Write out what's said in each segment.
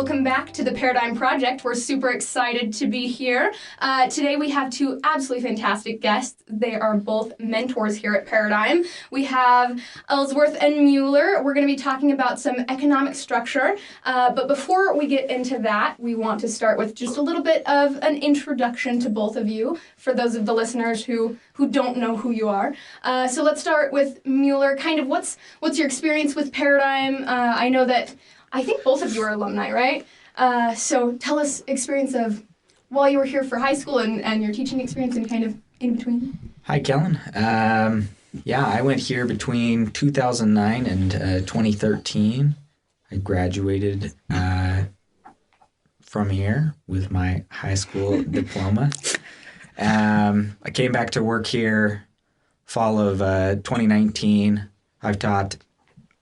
welcome back to the Paradigm Project. We're super excited to be here. Today we have two absolutely fantastic guests. They are both mentors here at Paradigm. We have Ellsworth and Mueller. We're going to be talking about some economic structure. But before we get into that, we want to start with just a little bit of an introduction to both of you, for those of the listeners who don't know who you are. So let's start with Mueller. Kind of what's your experience with Paradigm? I know that I think both of you are alumni, right? So tell us experience of while you were here for high school and your teaching experience and kind of in between. Hi, Kellen. I went here between 2009 and 2013. I graduated from here with my high school diploma. I came back to work here fall of 2019. I've taught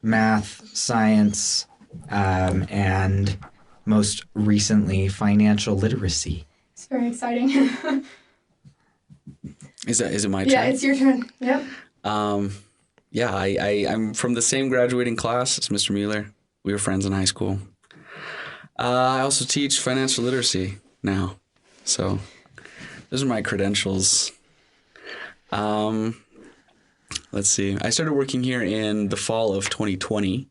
math, science, and most recently financial literacy. It's very exciting. Is it my turn? Yeah, it's your turn. Yep. I'm from the same graduating class as Mr. Mueller. We were friends in high school. I also teach financial literacy now. So those are my credentials. Let's see. I started working here in the fall of 2020.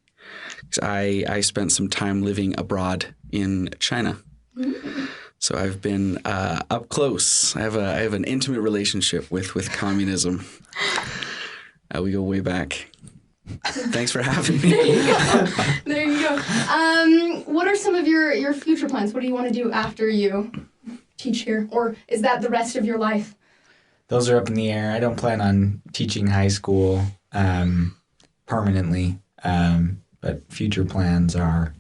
I spent some time living abroad in China. Mm-hmm. So I've been up close. I have an intimate relationship with communism. We go way back. Thanks for having me. There you go. What are some of your future plans? What do you want to do after you teach here? Or is that the rest of your life? Those are up in the air. I don't plan on teaching high school permanently, but future plans are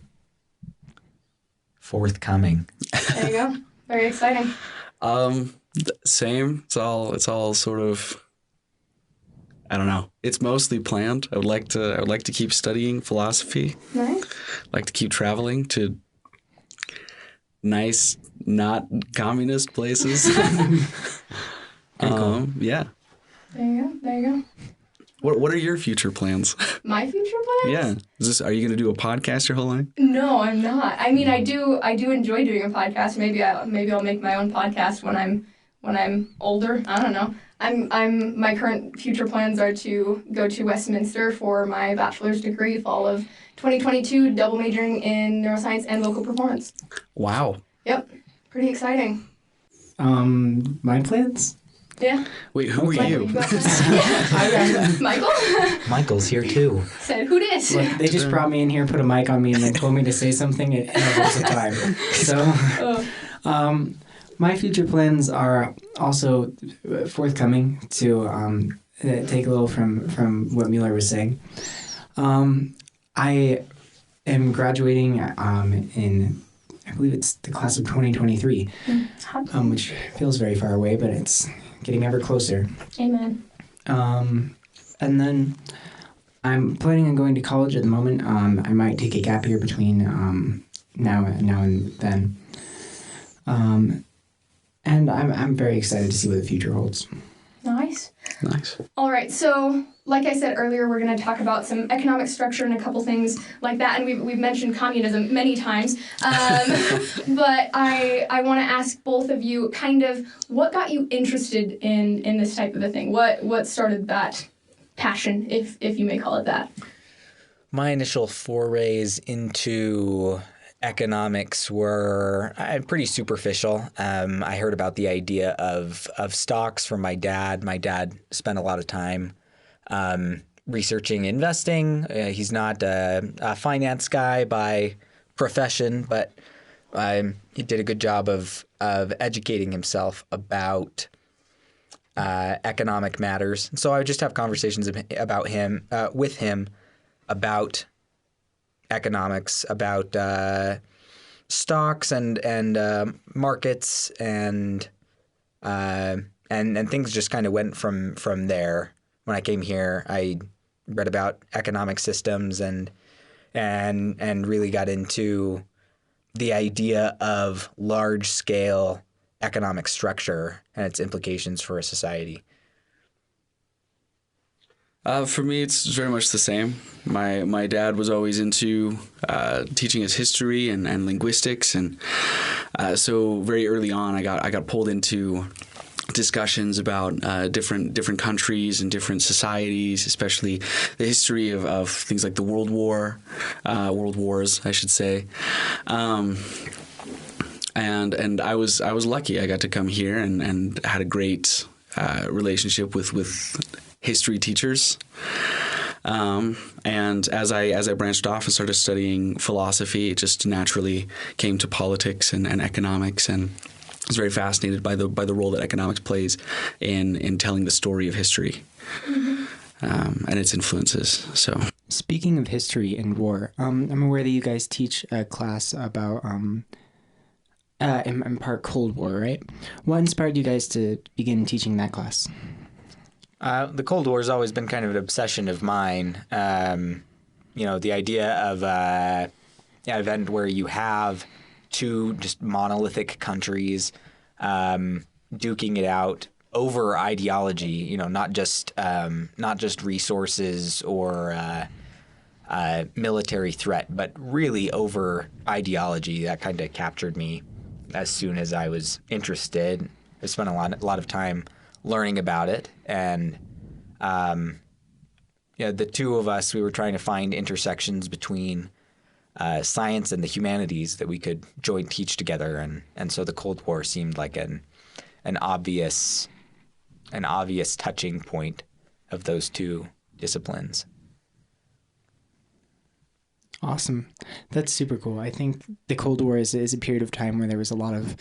forthcoming. There you go. Very exciting. Same. It's all sort of, I don't know. It's mostly planned. I would like to keep studying philosophy. Nice. I'd like to keep traveling to nice, not communist places. Cool. Yeah. There you go. What are your future plans? My future plans? Yeah. Are you going to do a podcast your whole life? No, I'm not. I mean, I do enjoy doing a podcast. Maybe I'll make my own podcast when I'm older. I don't know. My current future plans are to go to Westminster for my bachelor's degree fall of 2022, double majoring in neuroscience and vocal performance. Wow. Yep. Pretty exciting. My plans? Yeah. Wait, who are you? Michael? Michael's here too. Said, who dis? Look, they just brought me in here, put a mic on me, and then told me to say something at intervals of time. So, my future plans are also forthcoming to take a little from what Mueller was saying. I am graduating in, I believe it's the class of 2023, which feels very far away, but it's getting ever closer. Amen. And then I'm planning on going to college at the moment. I might take a gap year between now and then. And I'm very excited to see what the future holds. Nice. All right, so like I said earlier, we're going to talk about some economic structure and a couple things like that, and we've mentioned communism many times. But I want to ask both of you kind of what got you interested in this type of a thing? What started that passion, if you may call it that? My initial forays into economics were pretty superficial. I heard about the idea of stocks from my dad. My dad spent a lot of time researching investing. He's not a finance guy by profession, but he did a good job of educating himself about economic matters. So I would just have conversations about him with him about economics, about stocks and markets and things just kind of went from there. When I came here, I read about economic systems and really got into the idea of large scale economic structure and its implications for a society. For me, it's very much the same. My dad was always into teaching us history and linguistics, and so very early on, I got pulled into discussions about different countries and different societies, especially the history of things like the World Wars, I should say. And I was lucky. I got to come here and had a great relationship with history teachers. And as I branched off and started studying philosophy, it just naturally came to politics and economics, and I was very fascinated by the role that economics plays in telling the story of history and its influences. So, speaking of history and war, I'm aware that you guys teach a class about in part Cold War, right? What inspired you guys to begin teaching that class? The Cold War has always been kind of an obsession of mine. The idea of an event where you have two just monolithic countries duking it out over ideology. Not just resources or military threat, but really over ideology. That kind of captured me as soon as I was interested. I spent a lot of time learning about it, and the two of us, we were trying to find intersections between science and the humanities that we could joint teach together, and so the Cold War seemed like an obvious touching point of those two disciplines. Awesome. That's super cool. I think the Cold War is a period of time where there was a lot of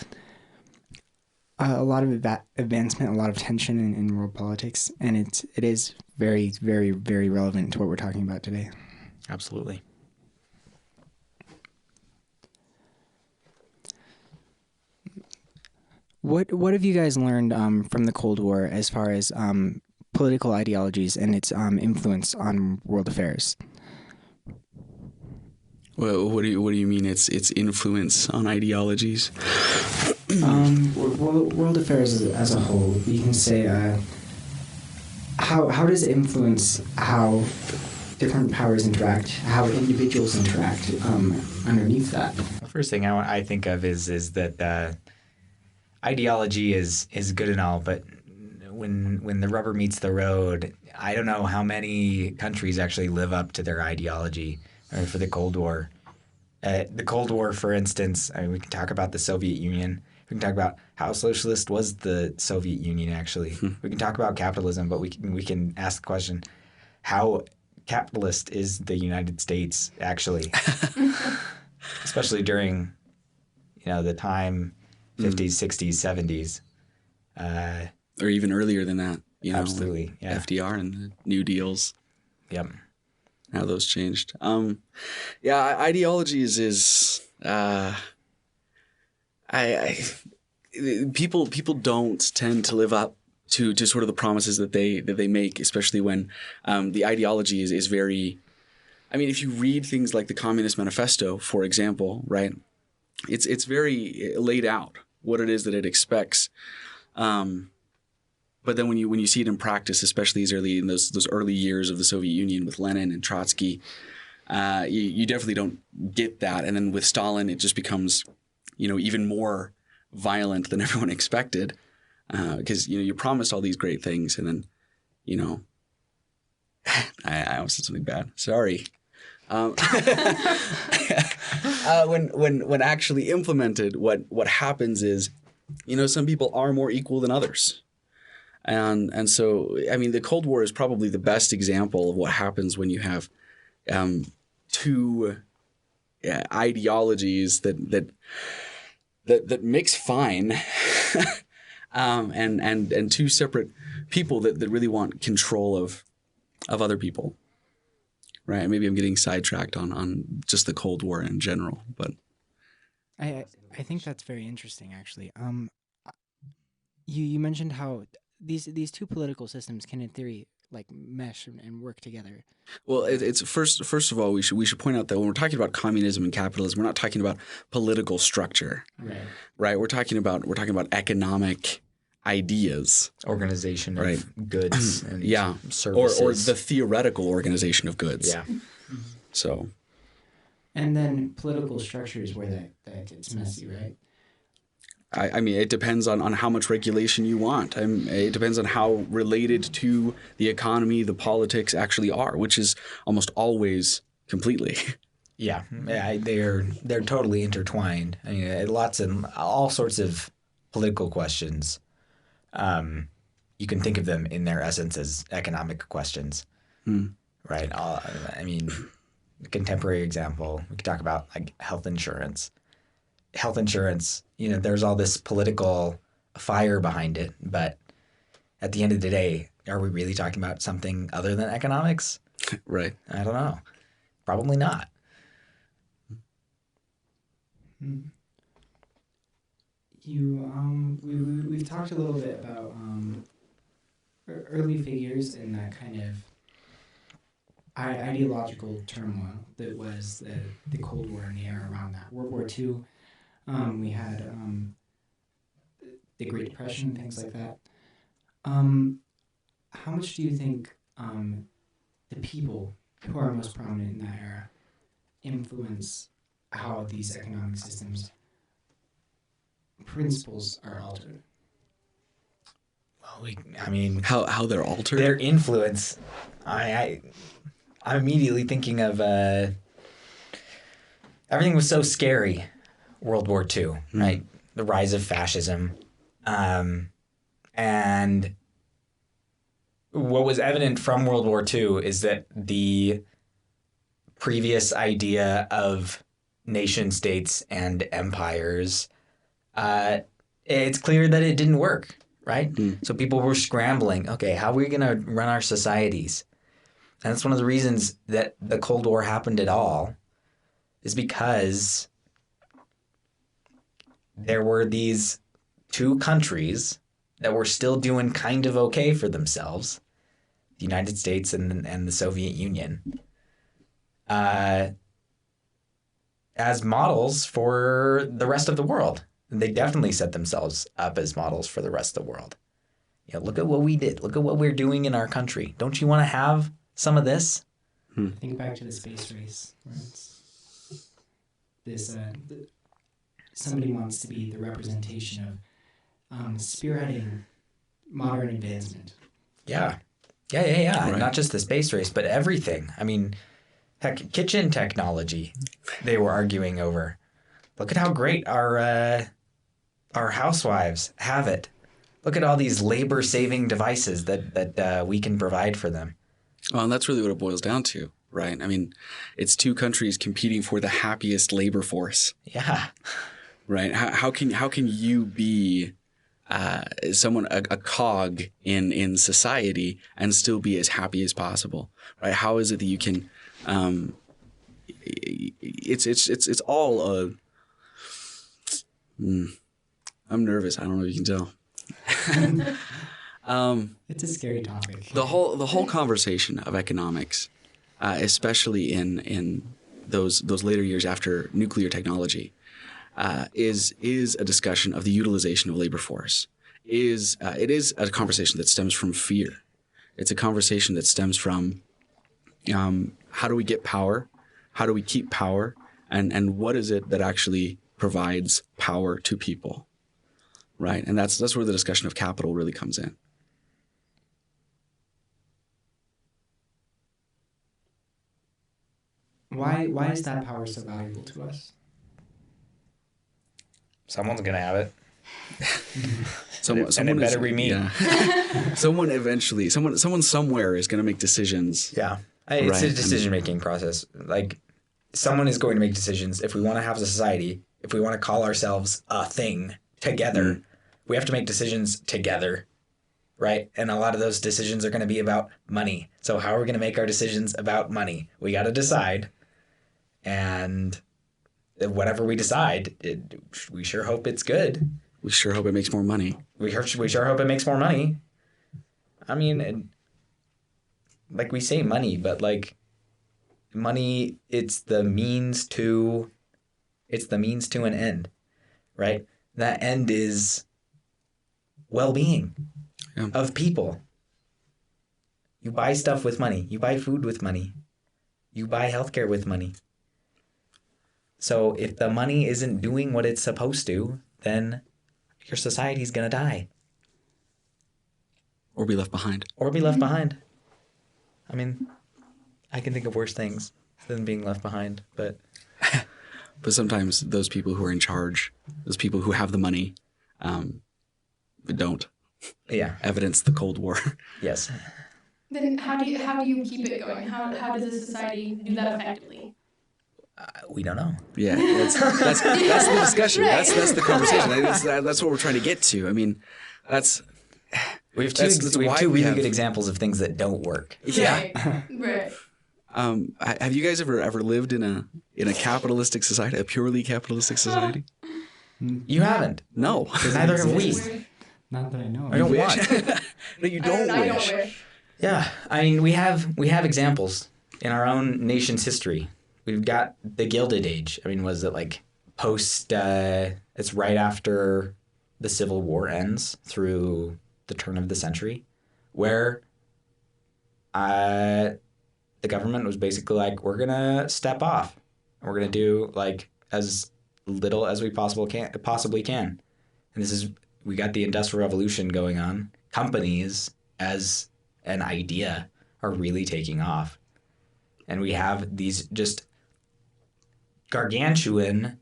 advancement, a lot of tension in world politics, and it is very, very, very relevant to what we're talking about today. Absolutely. What have you guys learned from the Cold War as far as political ideologies and its influence on world affairs? Well, what do you mean its influence on ideologies? World affairs as a whole, you can say, how does it influence how different powers interact, how individuals interact underneath that? The first thing I think of is that ideology is good and all, but when the rubber meets the road, I don't know how many countries actually live up to their ideology. For the Cold War. The Cold War, for instance, we can talk about the Soviet Union. We can talk about how socialist was the Soviet Union, actually. We can talk about capitalism, but we can ask the question, how capitalist is the United States, actually? Especially during, the time, 50s, 60s, 70s. Or even earlier than that. Absolutely, yeah. FDR and the New Deals. Yep. How those changed. Ideologies is people don't tend to live up to sort of the promises that they make, especially when the ideology is very. I mean, if you read things like the Communist Manifesto, for example, right? It's very laid out what it is that it expects. But then when you see it in practice, especially in those early years of the Soviet Union with Lenin and Trotsky, you definitely don't get that. And then with Stalin, it just becomes, even more violent than everyone expected, because you're promised all these great things, and then, I almost said something bad. Sorry. When actually implemented, what happens is, some people are more equal than others. And so, I mean, the Cold War is probably the best example of what happens when you have two ideologies that mix fine, and two separate people that really want control of other people. Right? Maybe I'm getting sidetracked on just the Cold War in general, but I think that's very interesting, actually. You mentioned how these two political systems can, in theory, like mesh and work together. Well, it's first of all, we should point out that when we're talking about communism and capitalism, we're not talking about political structure, right? We're talking about economic ideas. Organization of Right. goods and Yeah. services. Or the theoretical organization of goods. Yeah. So, And then political structures where that gets messy, right? I mean, it depends on how much regulation you want. It depends on how related to the economy the politics actually are, which is almost always completely. Yeah, they're totally intertwined. I mean, lots of all sorts of political questions. You can think of them in their essence as economic questions, right? I mean, a contemporary example, we could talk about like health insurance. Health insurance, there's all this political fire behind it, but at the end of the day, are we really talking about something other than economics? Right. I don't know. Probably not. We've talked a little bit about early figures in that kind of ideological turmoil that was the Cold War and the era around that. World War II, we had the Great Depression, things like that. How much do you think the people who are most prominent in that era influence how these economic systems principles are altered? Well, I mean, How they're altered? their influence. I'm immediately thinking of everything was so scary. World War II, right? The rise of fascism, and what was evident from World War II is that the previous idea of nation states and empires, it's clear that it didn't work, right? So people were scrambling. Okay, how are we going to run our societies? And that's one of the reasons that the Cold War happened at all, is because there were these two countries that were still doing kind of okay for themselves, the United States and the Soviet Union, as models for the rest of the world. And they definitely set themselves up as models for the rest of the world. Look at what we did. Look at what we're doing in our country. Don't you want to have some of this? Think back to the space race, where it's this somebody wants to be the representation of spearheading modern advancement. Yeah. Right. Right. Not just the space race, but everything. I mean, heck, kitchen technology they were arguing over. Look at how great our housewives have it. Look at all these labor-saving devices that we can provide for them. Well, and that's really what it boils down to, right? I mean, it's two countries competing for the happiest labor force. Yeah. Right? How can you be a cog in society and still be as happy as possible? Right? How is it that you can? It's all I'm nervous. I don't know if you can tell. It's a scary topic. The whole conversation of economics, especially in those later years after nuclear technology, is a discussion of the utilization of labor force. It is a conversation that stems from fear. It's a conversation that stems from how do we get power, how do we keep power, and what is it that actually provides power to people, right? And that's where the discussion of capital really comes in. Why is that power so valuable to us? Someone's going to have it. Someone it better be me. Yeah. Someone somewhere is going to make decisions. Yeah. It's a Right. decision-making process. Like, someone is going to make decisions. If we want to have a society, if we want to call ourselves a thing together, we have to make decisions together, right? And a lot of those decisions are going to be about money. So how are we going to make our decisions about money? We got to decide. And whatever we decide, we sure hope it's good. We sure hope it makes more money. We sure hope it makes more money. I mean, like we say money, but like money, it's the means to an end, right? That end is well-being Yeah. of people. You buy stuff with money. You buy food with money. You buy healthcare with money. So if the money isn't doing what it's supposed to, then your society's going to die. Or be left behind. Or be left behind. I mean, I can think of worse things than being left behind, but... But sometimes those people who are in charge, those people who have the money, don't. Yeah. Evidence the Cold War. Yes. Then how do you keep it going? How does a society do that effectively? We don't know. Yeah, that's the discussion. Right. That's the conversation. That's what we're trying to get to. I mean, that's We have That's two why we really have- good examples of things that don't work. yeah. Right. Have you guys ever lived in a capitalistic society, a purely capitalistic society? You haven't. No. Neither have we. Not that I know of. I don't want. No, you don't I wish. don't wish. Yeah, I mean, we have examples in our own nation's history. We've got the Gilded Age. I mean, was it like post? It's right after the Civil War ends through the turn of the century, where the government was basically like, we're gonna step off. We're gonna do like as little as we possibly can. And this is, we got the Industrial Revolution going on. Companies as an idea are really taking off. And we have these just gargantuan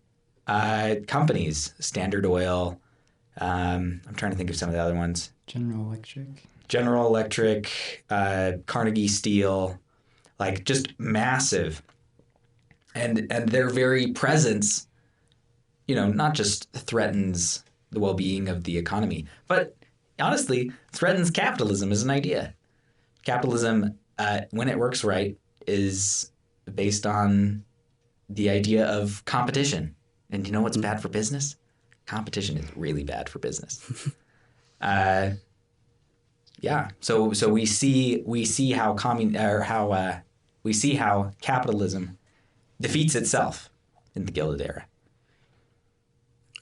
companies, Standard Oil. I'm trying to think of some of the other ones. General Electric, Carnegie Steel, like just massive. And their very presence, not just threatens the well-being of the economy, but honestly threatens capitalism as an idea. Capitalism, when it works right, is based on the idea of competition. And you know what's bad for business? Competition is really bad for business. Yeah. So we see how capitalism defeats itself in the Gilded Era.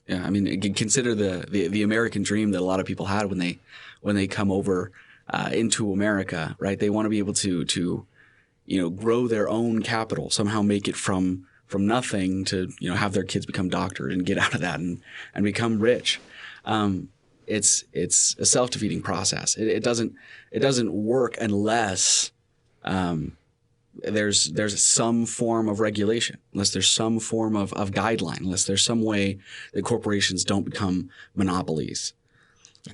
Yeah, I mean, consider the American dream that a lot of people had when they come over into America, right? They want to be able to grow their own capital, somehow make it from nothing to have their kids become doctors and get out of that and become rich. It's a self-defeating process. It doesn't work unless there's some form of regulation, unless there's some form of guideline, unless there's some way that corporations don't become monopolies.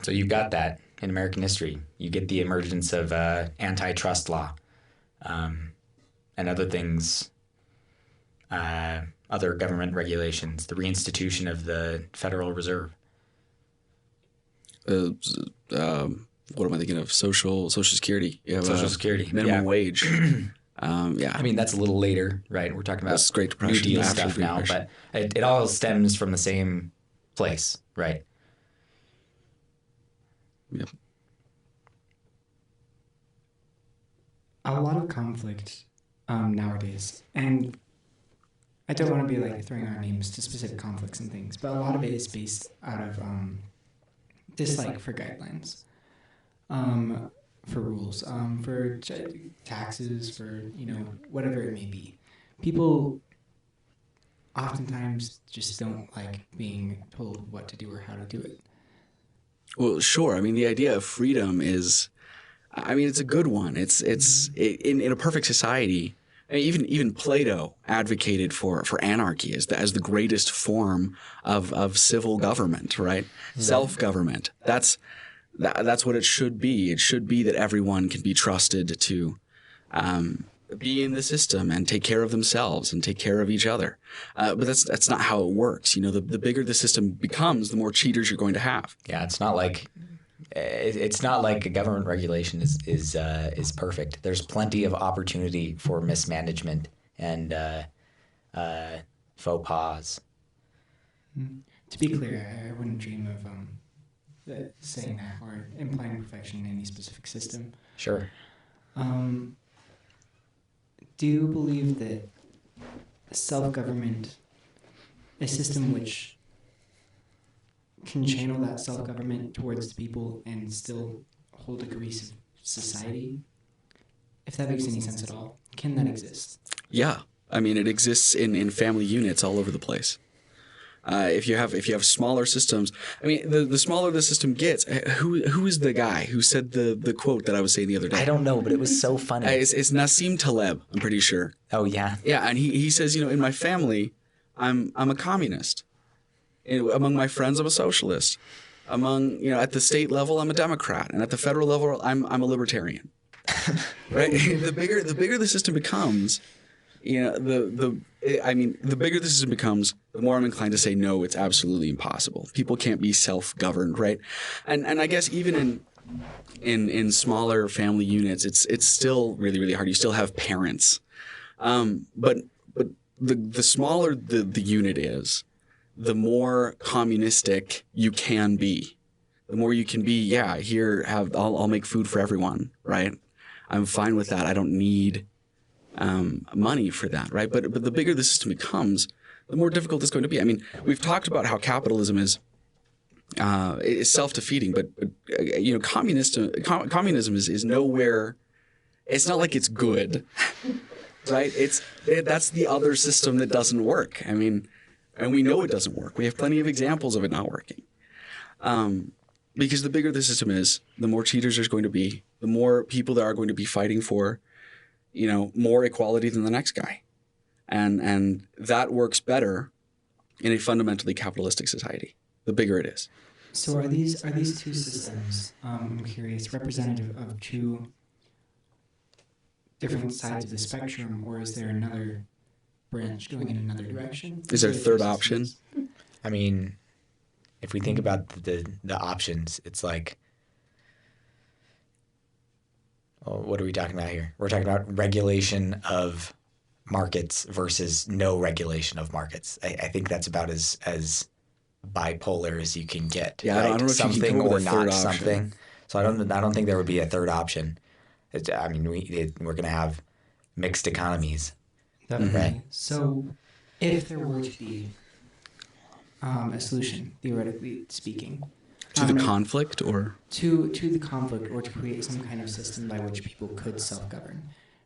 So you've got that in American history. You get the emergence of antitrust law and other things, other government regulations, the reinstitution of the Federal Reserve. What am I thinking of? Social Security. You have Social Security. Minimum Yeah. wage. Yeah. I mean, that's a little later, right? We're talking about That's Great Depression, New Deal after stuff the Great now, Depression. but it all stems from the same place, right? Yep. A lot of conflict nowadays, and I don't want to be like throwing our names to specific conflicts and things, but a lot of it is based out of dislike for guidelines, for rules, for taxes, for whatever it may be. People oftentimes just don't like being told what to do or how to do it. Well, sure. I mean, the idea of freedom is, it's a good one. It's in a perfect society. I mean, even Plato advocated for anarchy as the greatest form of civil government, right? Mm-hmm. Self-government. That's what it should be. It should be that everyone can be trusted to be in the system and take care of themselves and take care of each other. But that's not how it works. The bigger the system becomes, the more cheaters you're going to have. Yeah, it's not like a government regulation is perfect. There's plenty of opportunity for mismanagement and faux pas. To be clear, I wouldn't dream of saying that or implying perfection in any specific system. Sure. Do you believe that self-government, a system which can channel that self-government towards the people and still hold a cohesive society? If that makes any sense at all, can that exist? Yeah. I mean, it exists in family units all over the place. If you have smaller systems, I mean, the smaller the system gets, who is the guy who said the quote that I was saying the other day? I don't know, but it was so funny. It's Nassim Taleb, I'm pretty sure. Oh, yeah. Yeah, and he says, in my family, I'm a communist. Among my friends, I'm a socialist. Among, at the state level, I'm a Democrat, and at the federal level, I'm a libertarian. Right? The bigger the system becomes, the bigger the system becomes, the more I'm inclined to say no, it's absolutely impossible. People can't be self-governed, right? And I guess even in smaller family units, it's still really, really hard. You still have parents, but the smaller the unit is, the more communistic you can be. The more you can be, I'll make food for everyone, right? I'm fine with that. I don't need money for that, right? But the bigger the system becomes, the more difficult it's going to be. I mean, we've talked about how capitalism is self-defeating, but communism is nowhere. It's not like it's good, right? That's the other system that doesn't work. I mean, and we know it doesn't work. We have plenty of examples of it not working. Because the bigger the system is, the more cheaters there's going to be, the more people there are going to be fighting for, more equality than the next guy. And that works better in a fundamentally capitalistic society, the bigger it is. So are these two systems, I'm curious, representative of two different sides of the spectrum, or is there another branch going in another direction? Is there a third option? I mean, if we think about the options, it's like, what are we talking about here? We're talking about regulation of markets versus no regulation of markets. I think that's about as bipolar as you can get. Yeah, right? I don't know if something you can come or with a third not option. something. So I don't think there would be a third option. We're going to have mixed economies. Definitely. Right. So if there were to be a solution, theoretically speaking, To the conflict, or to the conflict, or to create some kind of system by which people could self-govern,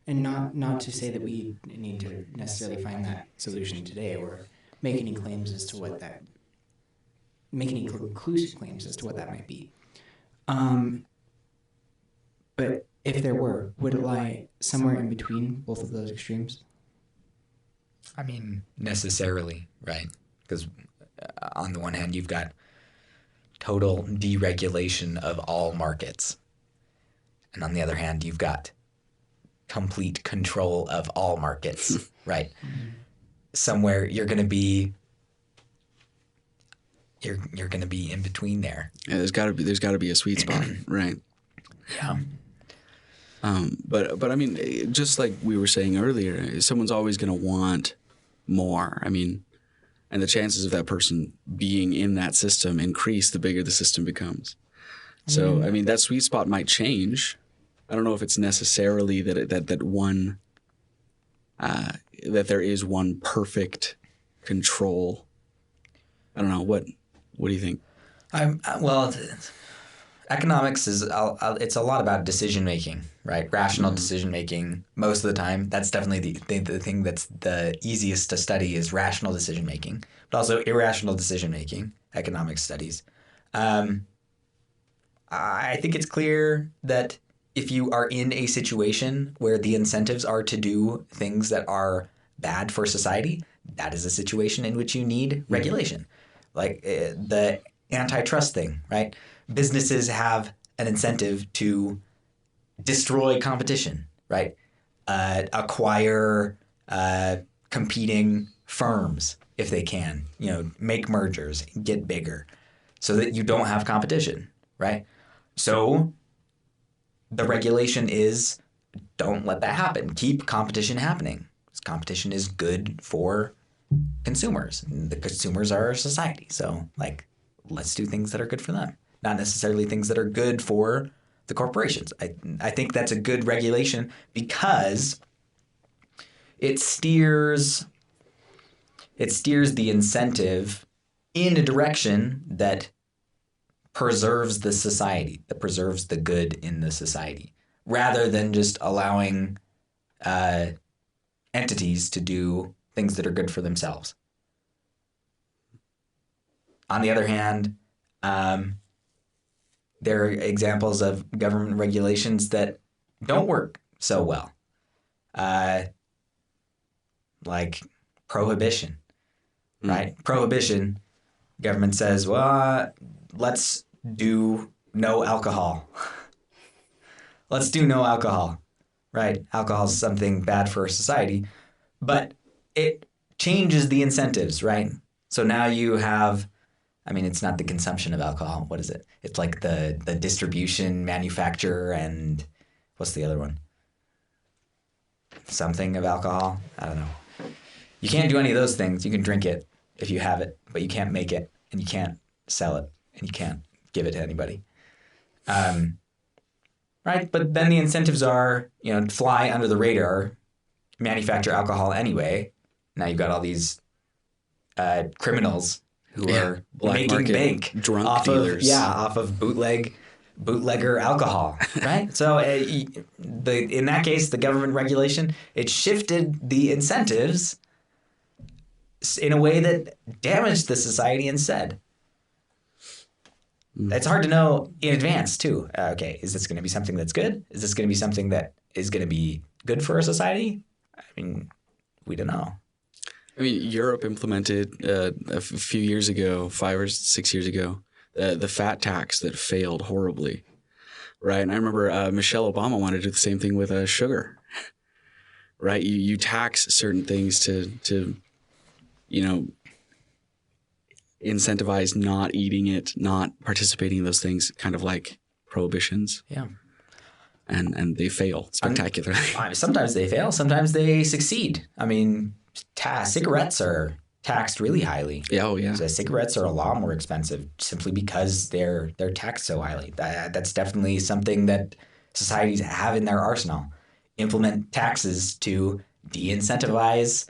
and not to say that we need to necessarily find that solution today or make any claims as to what that, make any conclusive claims as to what that might be. But if there were, would it lie somewhere in between both of those extremes? I mean, necessarily, right? Because on the one hand, you've got total deregulation of all markets. And on the other hand, you've got complete control of all markets, right? Somewhere you're going to be in between there. yeah, there's got to be a sweet spot, right? Yeah. But I mean, just like we were saying earlier, someone's always going to want more. I mean, and the chances of that person being in that system increase the bigger the system becomes. So, I mean, that sweet spot might change. I don't know if it's necessarily that there is one perfect control. I don't know. What do you think? Economics is it's a lot about decision making, right? Rational decision making most of the time. That's definitely the thing that's the easiest to study is rational decision making, but also irrational decision making. Economic studies. I think it's clear that if you are in a situation where the incentives are to do things that are bad for society, that is a situation in which you need regulation, like the antitrust thing, right? Businesses have an incentive to destroy competition, right? Acquire competing firms if they can, make mergers, get bigger so that you don't have competition, right? So the regulation is don't let that happen. Keep competition happening. Because competition is good for consumers. The consumers are our society. So let's do things that are good for them. Not necessarily things that are good for the corporations. I think that's a good regulation because it steers the incentive in a direction that preserves the society, that preserves the good in the society, rather than just allowing entities to do things that are good for themselves. On the other hand, there are examples of government regulations that don't work so well, like prohibition, right? Prohibition, government says, well, let's do no alcohol. Let's do no alcohol, right? Alcohol is something bad for society, but it changes the incentives, right? So now you have, I mean, it's not the consumption of alcohol. What is it? It's like the distribution, manufacture, and what's the other one? Something of alcohol? I don't know. You can't do any of those things. You can drink it if you have it, but you can't make it, and you can't sell it, and you can't give it to anybody. Right? But then the incentives are, fly under the radar, manufacture alcohol anyway. Now you've got all these criminals who are making bank drunk dealers. Off of bootlegger alcohol, right? So in that case, the government regulation, it shifted the incentives in a way that damaged the society instead. It's hard to know in advance, too. Okay, is this going to be something that's good? Is this going to be something that is going to be good for our society? I mean, we don't know. I mean, Europe implemented a few years ago, 5 or 6 years ago, the fat tax that failed horribly, right? And I remember Michelle Obama wanted to do the same thing with sugar, right? You tax certain things to incentivize not eating it, not participating in those things, kind of like prohibitions. Yeah. And they fail spectacularly. Sometimes they fail. Sometimes they succeed. I mean, cigarettes are taxed really highly. Yeah, oh yeah. So cigarettes are a lot more expensive simply because they're taxed so highly. That's definitely something that societies have in their arsenal. Implement taxes to de-incentivize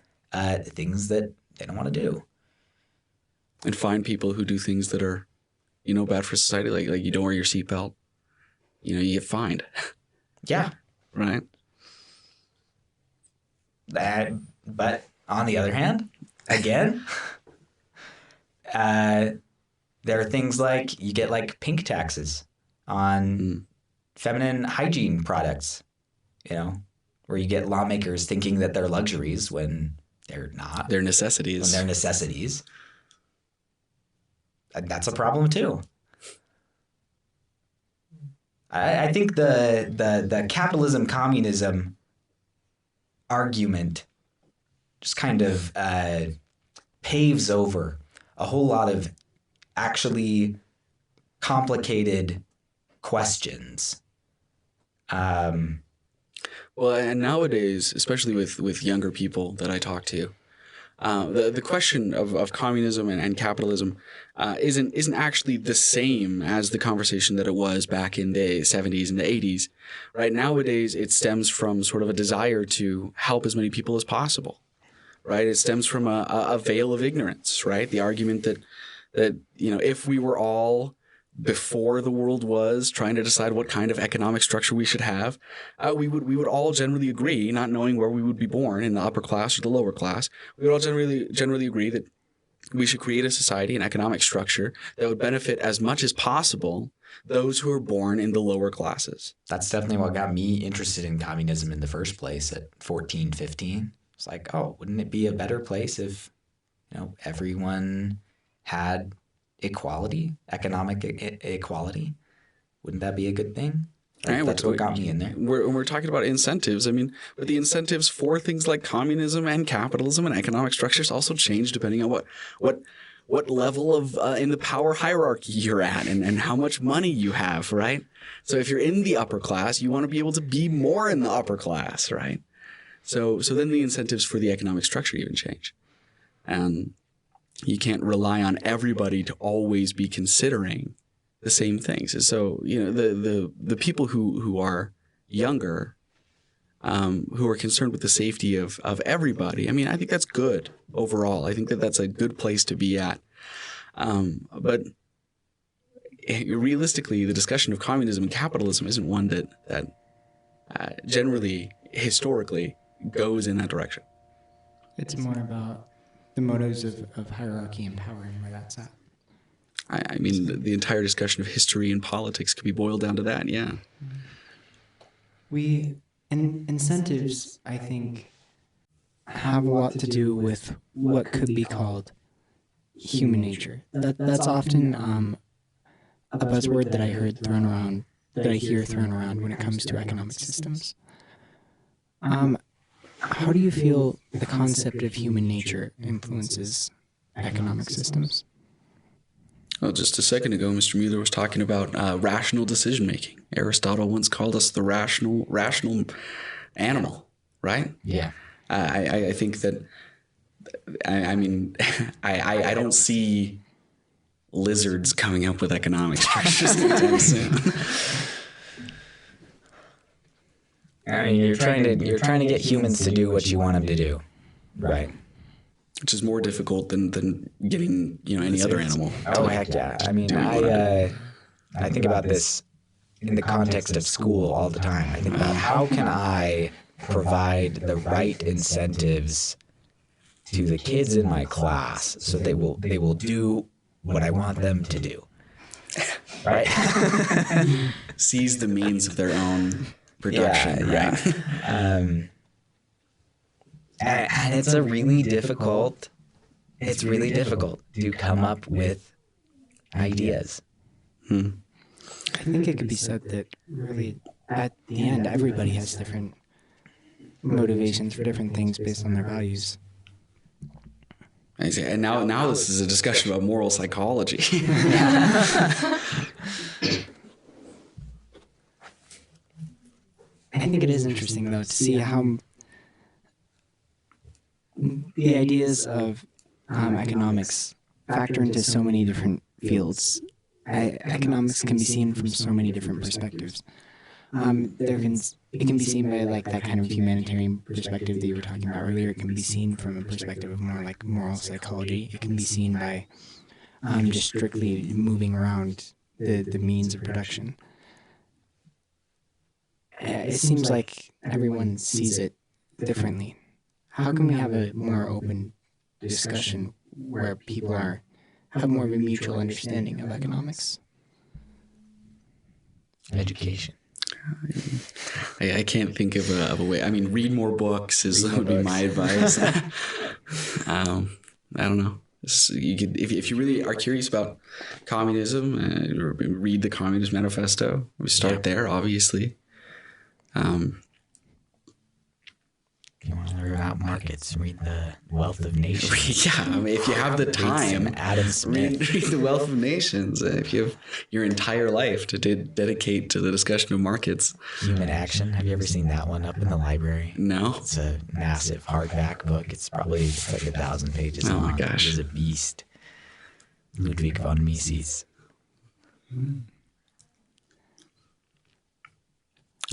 things that they don't want to do. And find people who do things that are, bad for society. Like you don't wear your seatbelt. You get fined. Yeah. Right. But on the other hand, again, there are things like you get like pink taxes on feminine hygiene products, where you get lawmakers thinking that they're luxuries when they're not. They're necessities. When they're necessities. And that's a problem too. I think the capitalism communism argument just kind of paves over a whole lot of actually complicated questions. Well, and nowadays, especially with younger people that I talk to, the question of communism and capitalism isn't actually the same as the conversation that it was back in the 70s and the 80s. Right? Nowadays, it stems from sort of a desire to help as many people as possible. Right? It stems from a veil of ignorance. Right? The argument that if we were all before the world was trying to decide what kind of economic structure we should have, we would all generally agree, not knowing where we would be born in the upper class or the lower class, we would all generally agree that we should create a society, an economic structure that would benefit as much as possible those who are born in the lower classes. That's definitely what got me interested in communism in the first place at 14, 15. It's like, oh, wouldn't it be a better place if, everyone had equality, economic equality? Wouldn't that be a good thing? That's what got me in there. We're talking about incentives. I mean, but the incentives for things like communism and capitalism and economic structures also change depending on what level of in the power hierarchy you're at and how much money you have, right? So if you're in the upper class, you want to be able to be more in the upper class, right? So then the incentives for the economic structure even change. And you can't rely on everybody to always be considering the same things. So, the people who are younger, who are concerned with the safety of everybody, I mean, I think that's good overall. I think that's a good place to be at. But realistically, the discussion of communism and capitalism isn't one that generally, historically, goes in that direction. It's more about the motives of hierarchy and power and where that's at. I mean, the entire discussion of history and politics could be boiled down to that, yeah. Incentives, I think, have a lot to do with what could be called human nature. That's often a buzzword that I hear thrown around when it comes to economic systems. How do you feel the concept of human nature influences economic systems? Well, just a second ago, Mr. Mueller was talking about rational decision-making. Aristotle once called us the rational animal, right? Yeah. I think that, I mean, I don't see lizards coming up with economic structures anytime soon. I mean, you're trying to get humans to do what you want them to do, right? Which is more difficult than getting any other animal. Oh heck yeah! I mean, I think about this in the context of school all the time. I think about how can I provide the right incentives to the kids in my class so they will do what I want them to do, right? Seize the means of their own production, right? And it's really difficult to come up with ideas. I think it could be said that really at the end, everybody has different motivations for different things based on their values. I see. And now this is a discussion about moral psychology. I think it is interesting, though, to see how the ideas of economics factor into so many different fields. Economics can be seen from so many different perspectives. It can be seen by like that kind of humanitarian perspective that you were talking about earlier. It can be seen from a perspective of more like moral psychology. It can be seen by just strictly moving around the means of production. It seems like everyone sees it differently. How can we have a more open discussion where people have more of a mutual understanding of economics? Education. I can't think of a way. I mean, read more books would be my advice. I don't know. You could, if you really are curious about communism, read the Communist Manifesto. We start there, obviously. If you want to learn about markets, read The Wealth of Nations. Yeah, I mean, if you have the time, Adam Smith. read The Wealth of Nations. If you have your entire life to dedicate to the discussion of markets. Human Action. Have you ever seen that one up in the library? No. It's a massive hardback book. It's like 1,000 pages long. Oh my gosh. It is a beast. Ludwig von Mises.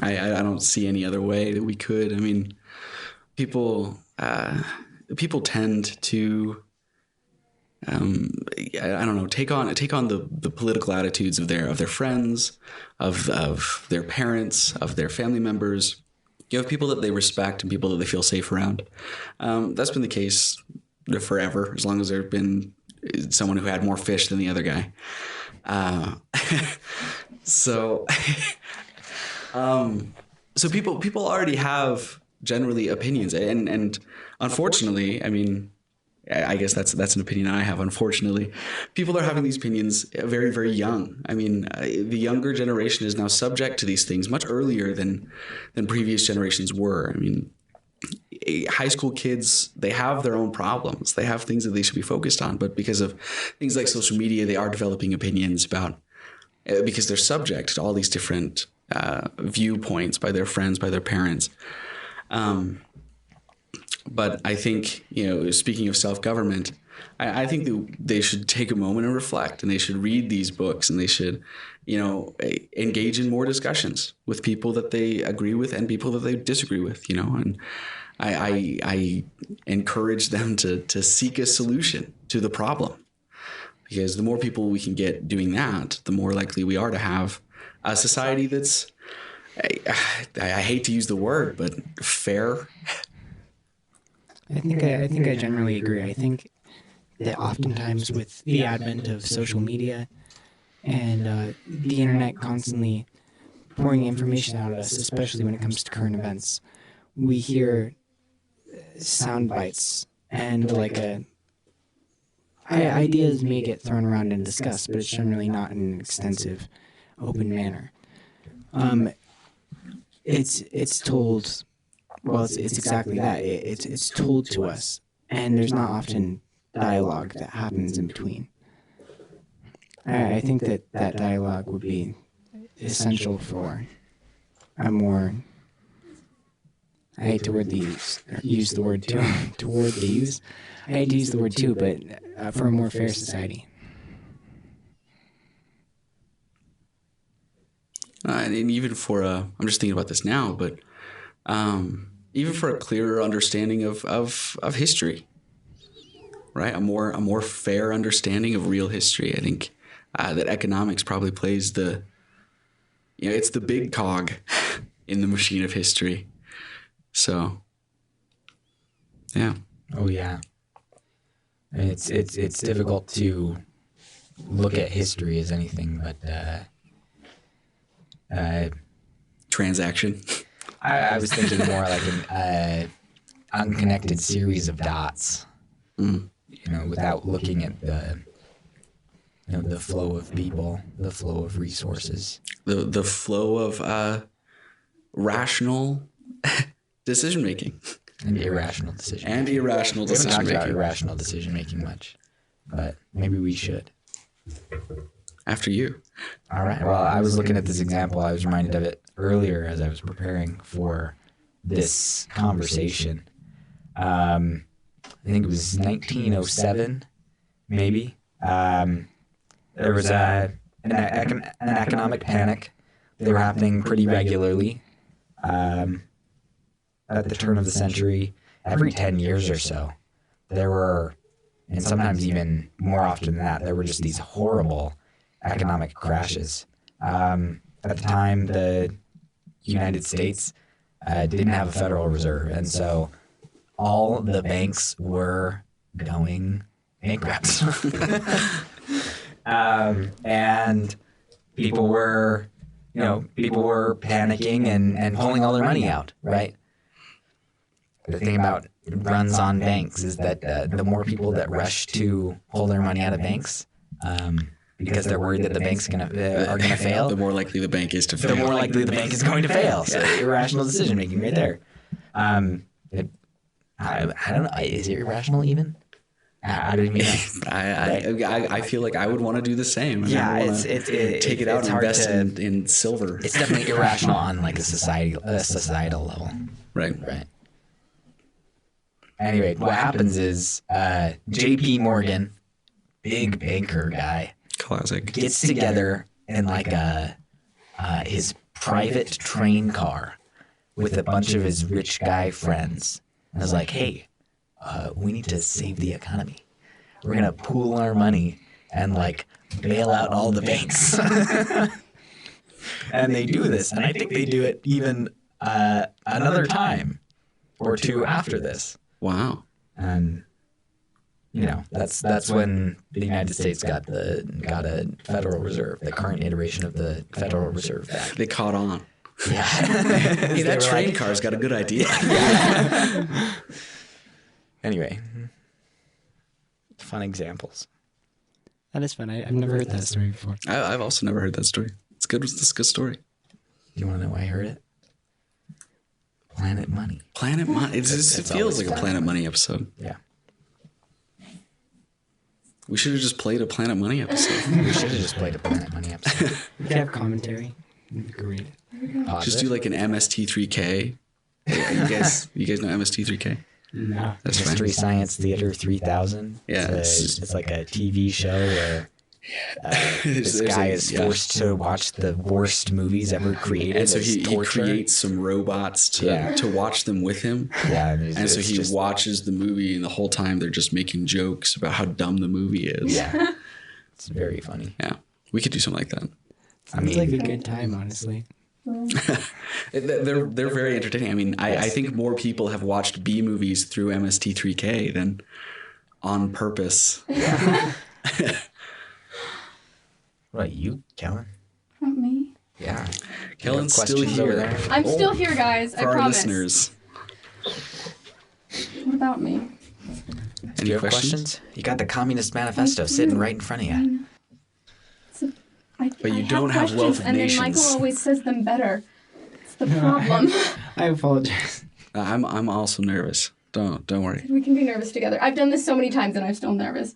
I don't see any other way that we could. I mean, people tend to I don't know, take on the political attitudes of their friends, of their parents, of their family members. You have people that they respect and people that they feel safe around. That's been the case forever, as long as there's been someone who had more fish than the other guy. So people already have generally opinions, and unfortunately, I mean, I guess that's an opinion I have. Unfortunately, people are having these opinions very, very young. I mean, the younger generation is now subject to these things much earlier than previous generations were. I mean, high school kids, they have their own problems. They have things that they should be focused on, but because of things like social media, they are developing opinions about because they're subject to all these different viewpoints by their friends, by their parents. But I think, speaking of self-government, I think that they should take a moment and reflect, and they should read these books, and they should, engage in more discussions with people that they agree with and people that they disagree with, and I encourage them to seek a solution to the problem, Because the more people we can get doing that, the more likely we are to have a society that's, I hate to use the word, but fair. I think I generally agree. I think that oftentimes with the advent of social media and the internet constantly pouring information out at us, especially when it comes to current events, we hear sound bites and ideas may get thrown around and discussed, but it's generally not in an extensive, open manner. It's told. Well, it's exactly that. It's told to us, and there's not often dialogue that happens in between. I think that dialogue would be essential for a more. I hate to use the word too. I hate to use the word too, but for a more fair society. And even for I'm just thinking about this now, but even for a clearer understanding of history, right? A more fair understanding of real history. I think that economics probably plays it's the big cog in the machine of history. So, yeah. Oh yeah. And it's difficult to look at history as anything but transaction. I was thinking more like an unconnected series of dots. Without looking at the flow of people, the flow of resources, the flow of rational decision making. And irrational decision. We haven't talked about irrational decision making much, but maybe we should. After you. All right. Well, I was looking at this example. I was reminded of it earlier as I was preparing for this conversation. I think it was 1907, maybe. There was an economic panic. They were happening pretty regularly. At the turn of the century, every 10 years or so, there were, and sometimes even more often than that, there were just these horrible economic crashes. At the time, the United States didn't have a Federal Reserve, and so all the banks were going bankrupt. And people were panicking and pulling all their money out, right? The thing about runs on banks is that the more people that rush to pull their money out of banks, because they're worried that the banks are going to fail, the more likely the bank is to fail. The more likely the bank is going to fail. So irrational decision making right there. I don't know. Is it irrational even? I don't even know. I feel like I would want to do the same. Yeah, it's take it out and invest in silver. It's definitely irrational on like a societal level. Right. Anyway, what happens is J.P. Morgan, big banker guy, classic, gets together in like his private train car with a bunch of his rich guy friends, and is like, "Hey, we need to save the economy. We're gonna pool our money and like bail out all the banks." And they do this, and I think they do it even another time or two after this. Wow. And that's when the United States got a Federal Reserve, the current iteration of the Federal Reserve Bank. They caught on. Yeah. Hey, that train car's got a good idea. Anyway, fun examples. That is fun. I've never heard that story before. I've also never heard that story. It's good. It's a good story. Do you want to know why I heard it? Planet Money. Planet Money. It feels like a Planet Money episode. Yeah. We should have just played a Planet Money episode. We should have just played a Planet Money episode. We could have commentary. Great. Just do like an MST3K. You guys know MST3K? No. That's Mystery fine. Science Theater 3000. Yeah. It's like a TV show where this guy is forced to watch the worst movies ever created. And so he creates some robots to watch them with him. Yeah. And so he watches the movie, and the whole time they're just making jokes about how dumb the movie is. Yeah. It's very funny. Yeah, we could do something like that. Sounds like a good time, honestly. They're very entertaining. I mean, I think more people have watched B movies through MST3K than On Purpose. What about you, Kellen? Not me. Yeah. Kellen's still Questions over here. there? I'm still here, guys. I For our promise. listeners. What about me? Do you have questions? You got the Communist Manifesto sitting right in front of you. But you don't have Wealth of and Nations. then Michael always says them better. It's the problem. I apologize. I'm also nervous. Don't worry. We can be nervous together. I've done this so many times and I'm still nervous.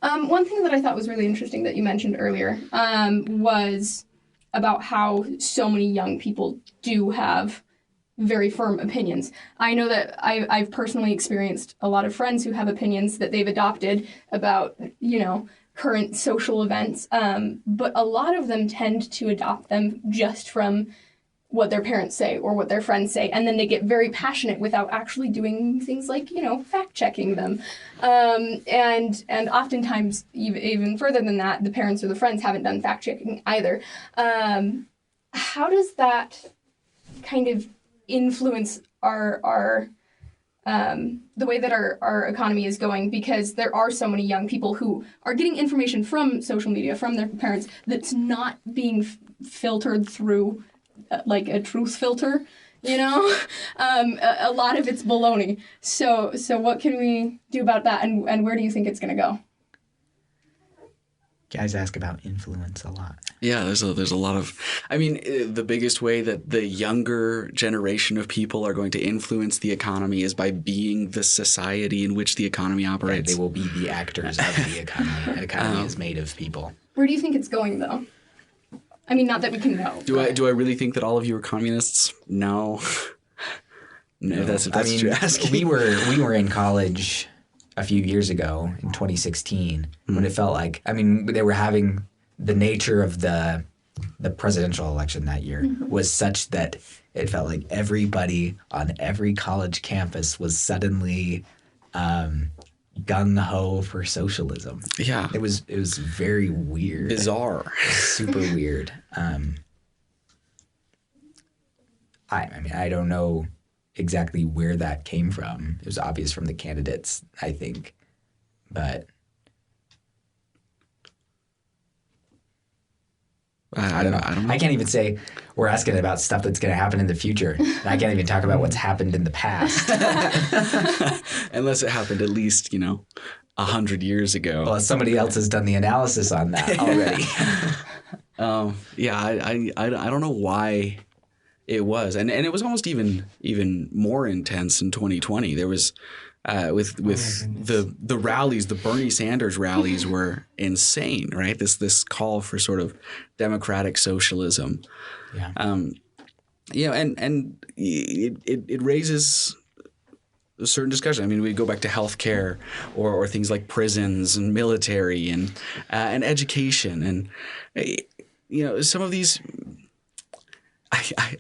One thing that I thought was really interesting that you mentioned earlier was about how so many young people do have very firm opinions. I know that I've personally experienced a lot of friends who have opinions that they've adopted about, current social events, but a lot of them tend to adopt them just from what their parents say or what their friends say, and then they get very passionate without actually doing things like, fact-checking them. And oftentimes, even further than that, the parents or the friends haven't done fact-checking either. How does that kind of influence our the way that our economy is going? Because there are so many young people who are getting information from social media, from their parents, that's not being filtered through like a truth filter, a lot of it's baloney. So what can we do about that, and where do you think it's going to go? Guys ask about influence a lot. Yeah, there's a lot of. I mean, the biggest way that the younger generation of people are going to influence the economy is by being the society in which the economy operates. Yeah, they will be the actors of the economy. The economy is made of people. Where do you think it's going, though? I mean, not that we can know. Do I really think that all of you are communists? No. No, that's what you're asking. We were in college a few years ago in 2016 when it felt like, they were having the nature of the presidential election that year was such that it felt like everybody on every college campus was suddenly gung-ho for socialism. Yeah. It was very weird. Bizarre. Super weird. I don't know exactly where that came from. It was obvious from the candidates, I think. But I don't know. I can't even say we're asking about stuff that's going to happen in the future. And I can't even talk about what's happened in the past. Unless it happened at least, 100 years ago. Well, somebody else has done the analysis on that already. I don't know why it was. And it was almost even more intense in 2020. There was with the rallies, the Bernie Sanders rallies were insane, right? This call for sort of democratic socialism. Yeah. And it raises a certain discussion. I mean, we go back to healthcare or things like prisons and military and education and some of these.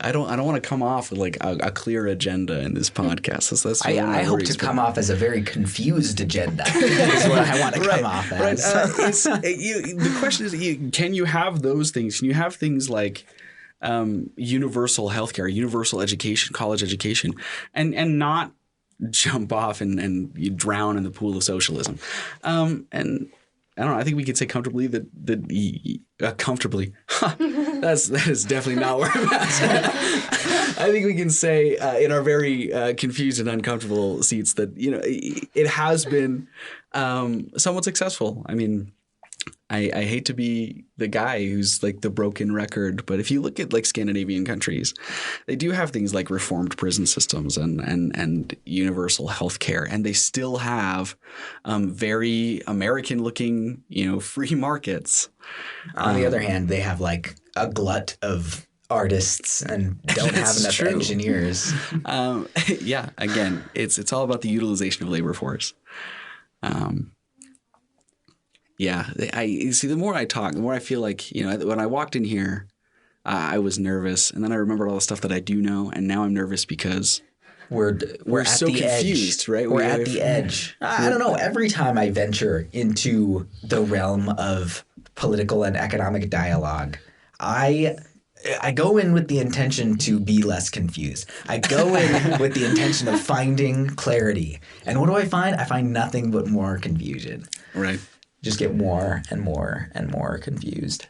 I don't want to come off with like a clear agenda in this podcast. That's I hope to come off as a very confused agenda. Is what I want to come off as. The question is, can you have those things? Can you have things like universal healthcare, universal education, college education, and not jump off and you drown in the pool of socialism? And I don't know. I think we could say comfortably that comfortably. That is definitely not where I'm at. I think we can say in our very confused and uncomfortable seats that it has been somewhat successful. I mean, I hate to be the guy who's like the broken record, but if you look at like Scandinavian countries, they do have things like reformed prison systems and universal health care, and they still have very American-looking, free markets. On the other hand, they have like a glut of artists and don't have enough engineers. Yeah, again, it's all about the utilization of labor force. Yeah, I see. The more I talk, the more I feel like when I walked in here, I was nervous, and then I remembered all the stuff that I do know, and now I'm nervous because we're at so the confused, edge. right? We're at the edge. I don't know. Every time I venture into the realm of political and economic dialogue, I go in with the intention to be less confused. I go in with the intention of finding clarity. And what do I find? I find nothing but more confusion. Right. Just get more and more and more confused.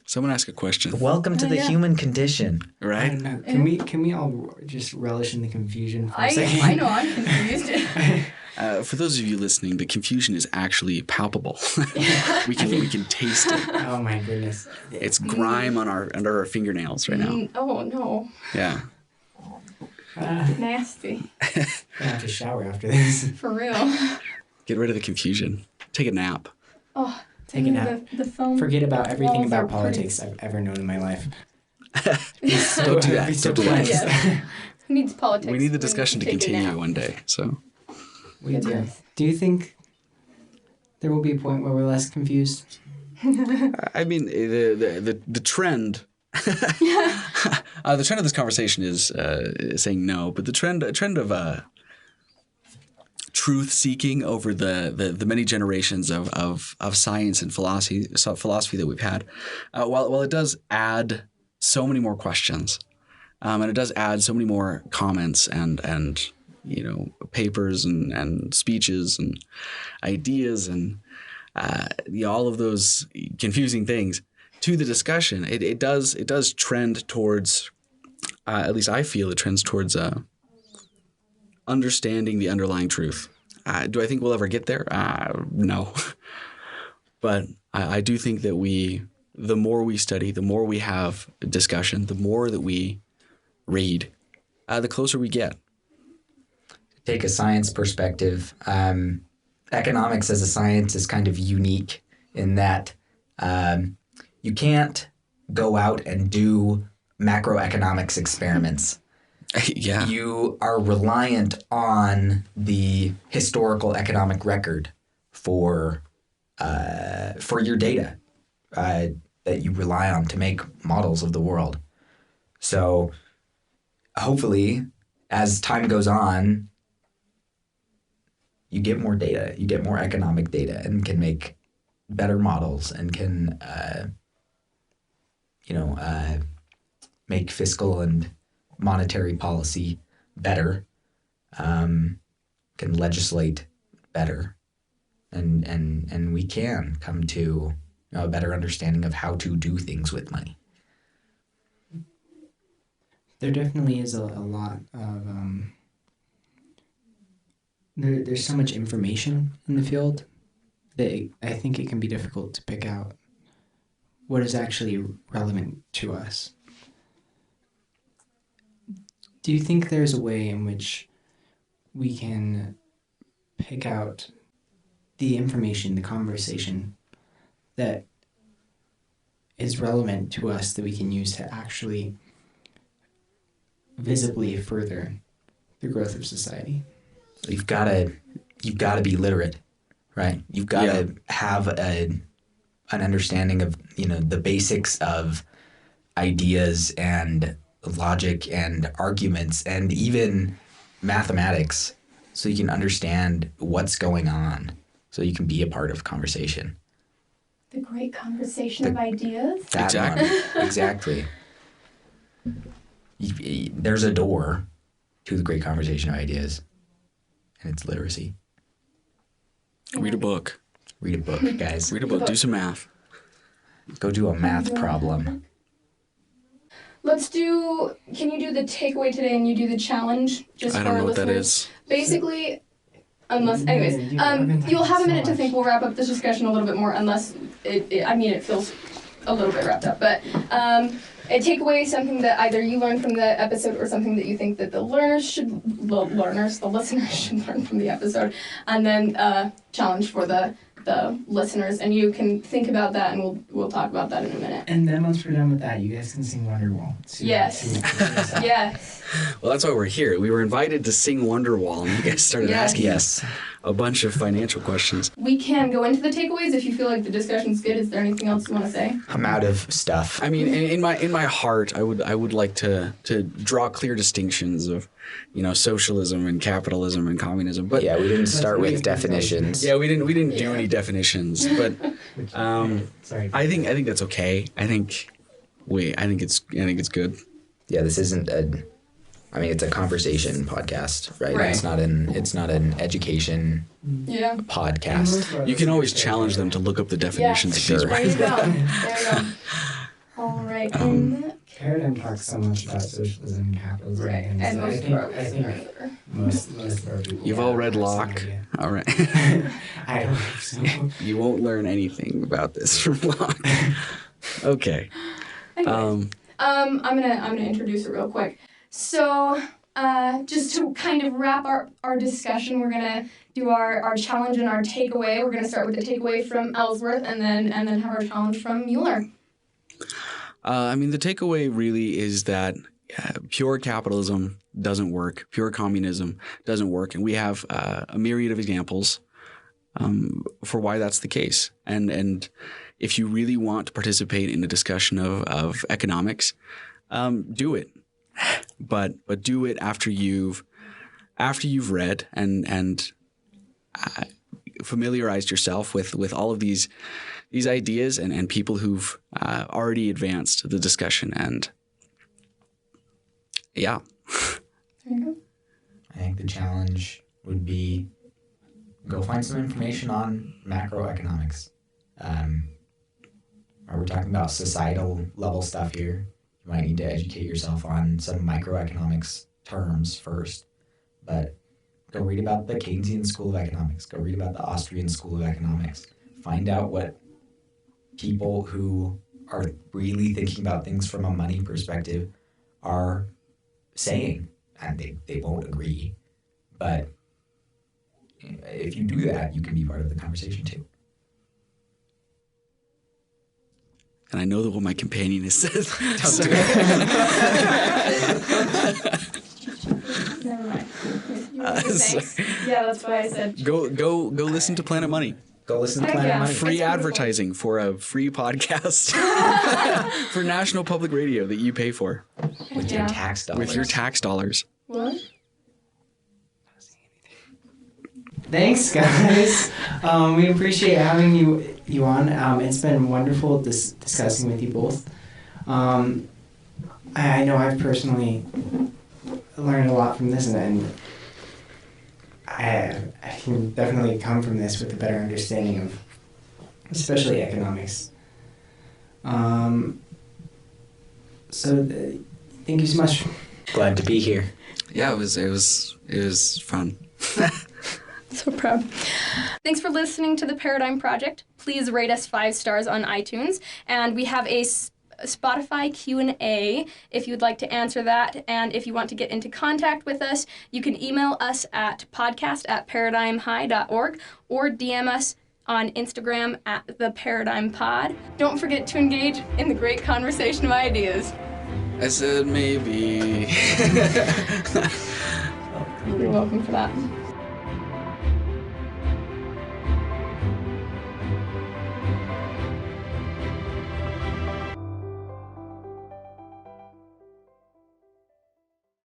Someone ask a question. Welcome to the human condition. I Right? don't know. Can we all just relish in the confusion for a I second? know, I'm confused. For those of you listening, the confusion is actually palpable. we can taste it. Oh my goodness. It's grime under our fingernails right now. Oh, no. Yeah. Nasty. I have to shower after this. For real. Get rid of the confusion. Take a nap. Oh, Take a nap. The phone. Forget about everything walls are about politics I've ever known in my life. Don't do that. Don't do that. Yeah. Who needs politics? We need the discussion to Take a continue nap. one day. So We do. Goodness. Do you think there will be a point where we're less confused? I mean, the trend. The trend of this conversation is saying no, but the trend of truth seeking over the many generations of science and philosophy that we've had, while it does add so many more questions, and it does add so many more comments and papers and speeches and ideas and all of those confusing things to the discussion, it does trend towards, at least I feel it trends towards understanding the underlying truth. Do I think we'll ever get there? No. But I do think that the more we study, the more we have discussion, the more that we read, the closer we get. Take a science perspective. Economics as a science is kind of unique in that you can't go out and do macroeconomics experiments. Yeah. You are reliant on the historical economic record for your data that you rely on to make models of the world. So hopefully, as time goes on, you get more data, you get more economic data, and can make better models and can, make fiscal and monetary policy better, can legislate better, and we can come to a better understanding of how to do things with money. There definitely is a lot of there's so much information in the field that I think it can be difficult to pick out what is actually relevant to us. Do you think there's a way in which we can pick out the information, the conversation that is relevant to us that we can use to actually visibly further the growth of society? You've got to be literate, right? You've got to have an understanding of the basics of ideas and logic and arguments and even mathematics, so you can understand what's going on, so you can be a part of conversation. The great conversation of ideas. That one. Exactly. There's a door to the great conversation of ideas, and it's literacy. Read a book. Read a book, guys. Read a book. Do some math. Go do a math problem. Can you do the takeaway today and you do the challenge just I for don't our know what listeners? that is. Basically, you'll have a minute to think. We'll wrap up this discussion a little bit more unless it feels a little bit wrapped up. But a takeaway, something that either you learned from the episode or something that you think that the listeners should learn from the episode, and then challenge for the listeners, and you can think about that, and we'll talk about that in a minute. And then once we're done with that, you guys can sing Wonderwall. Yes. Yes. Well, that's why we're here. We were invited to sing Wonderwall, and you guys started Yes. asking us. Yes. a bunch of financial questions. We can go into the takeaways if you feel like the discussion's good. Is there anything else you want to say? I'm out of stuff. I mean, in my heart, I would like to draw clear distinctions of, socialism and capitalism and communism. But Yeah, we didn't start with definitions. yeah, we didn't do any definitions. But Sorry. I think that's okay. I think it's good. Yeah, this isn't it's a conversation podcast, right? Right. It's not an education Yeah. podcast. You can always challenge them to look up the definitions. Sure. of these There you words. go. There you go. All right. Paradigm talks so much about socialism and capitalism. Right. And And so most of our I think most of our people. You've all read have some Locke. idea. All right. I don't think so. You won't learn anything about this from Locke. Okay. Anyways, I'm gonna introduce it real quick. So, just to kind of wrap our discussion, we're gonna do our challenge and our takeaway. We're gonna start with the takeaway from Ellsworth, and then have our challenge from Mueller. The takeaway really is that pure capitalism doesn't work. Pure communism doesn't work. And we have a myriad of examples for why that's the case. And if you really want to participate in a discussion of economics, do it. But do it after you've read and familiarized yourself with all of these ideas and people who've already advanced the discussion. And yeah. There you go. I think the challenge would be go find some information on macroeconomics. We're talking about societal level stuff here. You might need to educate yourself on some microeconomics terms first, but go read about the Keynesian School of Economics. Go read about the Austrian School of Economics. Find out what people who are really thinking about things from a money perspective are saying. And they won't agree, but if you do that, you can be part of the conversation too. And I know that what my companion has said. Never mind. Thanks. Yeah, that's why I said. Go listen to Planet Money. Go listen to Heck Planet yeah. Money. Free It's wonderful. advertising for a free podcast for National Public Radio that you pay for With Yeah. your tax dollars. with your tax dollars. What? Thanks, guys. We appreciate having you on. It's been wonderful discussing with you both. I know I've personally learned a lot from this, and I can definitely come from this with a better understanding of, especially economics. Thank you so much. Glad to be here. Yeah, it was fun. So proud. Thanks for listening to the Paradigm Project. Please rate us 5 stars on iTunes, and we have a Spotify Q&A if you'd like to answer that. And if you want to get into contact with us, you can email us at podcast@paradigmhigh.org or DM us on Instagram at @theparadigmpod. Don't forget to engage in the great conversation of ideas. I said maybe. You're welcome for that.